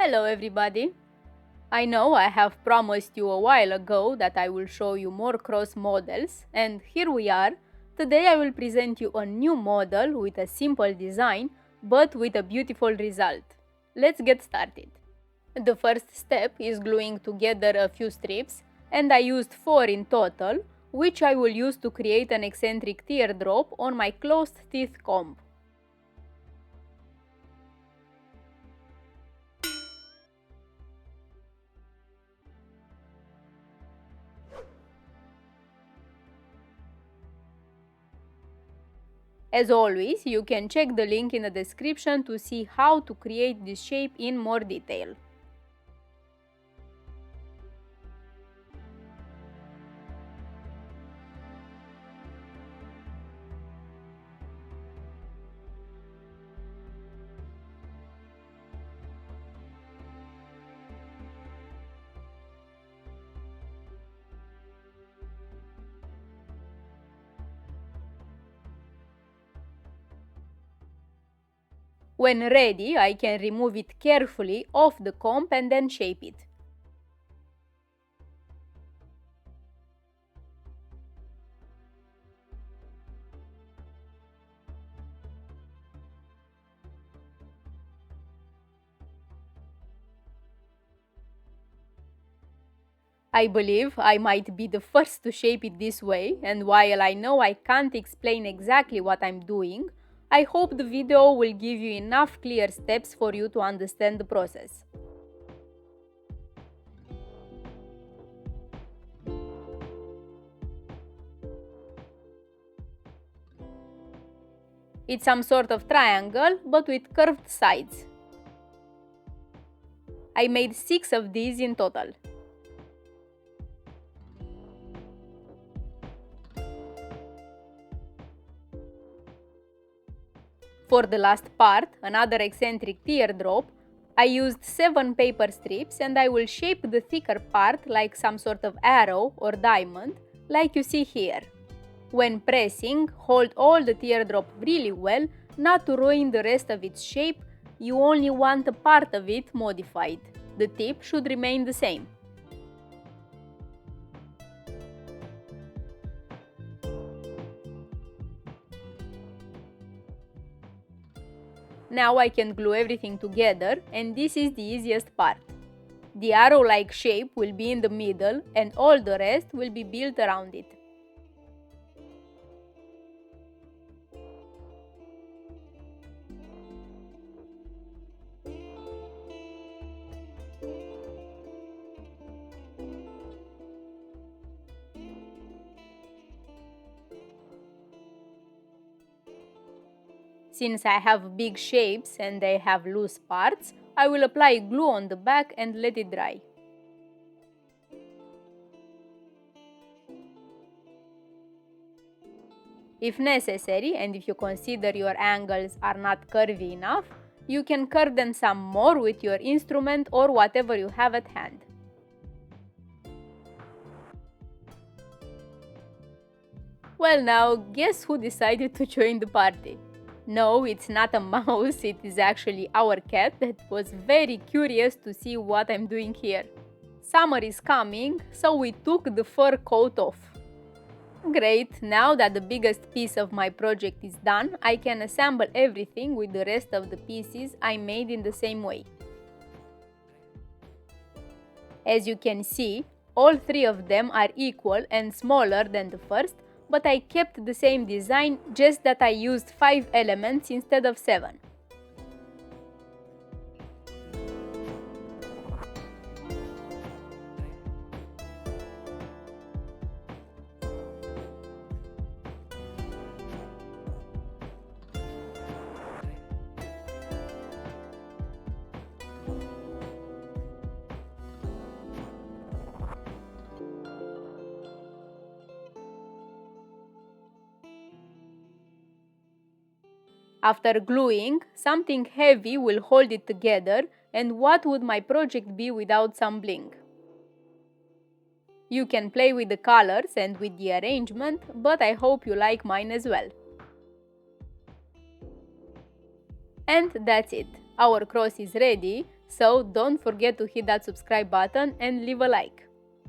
Hello everybody! I know I have promised you a while ago that I will show you more cross models, and here we are. Today I will present you a new model with a simple design but with a beautiful result. Let's get started. The first step is gluing together a few strips, and I used 4 in total, which I will use to create an eccentric teardrop on my closed teeth comb. As always, you can check the link in the description to see how to create this shape in more detail. When ready, I can remove it carefully off the comb and then shape it. I believe I might be the first to shape it this way, and while I know I can't explain exactly what I'm doing, I hope the video will give you enough clear steps for you to understand the process. It's some sort of triangle, but with curved sides. I made 6 of these in total. For the last part, another eccentric teardrop, I used 7 paper strips and I will shape the thicker part like some sort of arrow or diamond, like you see here. When pressing, hold all the teardrop really well, not to ruin the rest of its shape. You only want a part of it modified. The tip should remain the same. Now I can glue everything together, and this is the easiest part. The arrow-like shape will be in the middle and all the rest will be built around it. Since I have big shapes and they have loose parts, I will apply glue on the back and let it dry. If necessary, and if you consider your angles are not curvy enough, you can curve them some more with your instrument or whatever you have at hand. Well, now, guess who decided to join the party? No, it's not a mouse, it is actually our cat that was very curious to see what I'm doing here. Summer is coming, so we took the fur coat off. Great, now that the biggest piece of my project is done, I can assemble everything with the rest of the pieces I made in the same way. As you can see, all 3 of them are equal and smaller than the first, but I kept the same design, just that I used 5 elements instead of 7. After gluing, something heavy will hold it together, and what would my project be without some bling? You can play with the colors and with the arrangement, but I hope you like mine as well. And that's it. Our cross is ready. So don't forget to hit that subscribe button and leave a like.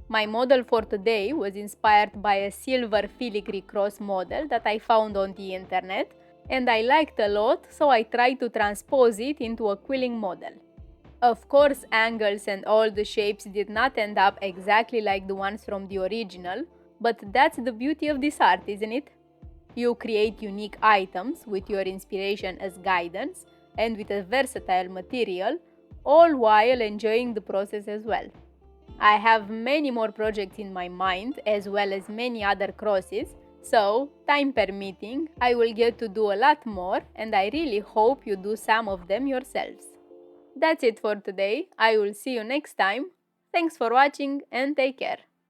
My model for today was inspired by a silver filigree cross model that I found on the internet, and I liked a lot, so I tried to transpose it into a quilling model. Of course, angles and all the shapes did not end up exactly like the ones from the original, but that's the beauty of this art, isn't it? You create unique items with your inspiration as guidance and with a versatile material, all while enjoying the process as well. I have many more projects in my mind as well as many other crosses, so, time permitting, I will get to do a lot more and I really hope you do some of them yourselves. That's it for today. I will see you next time. Thanks for watching and take care.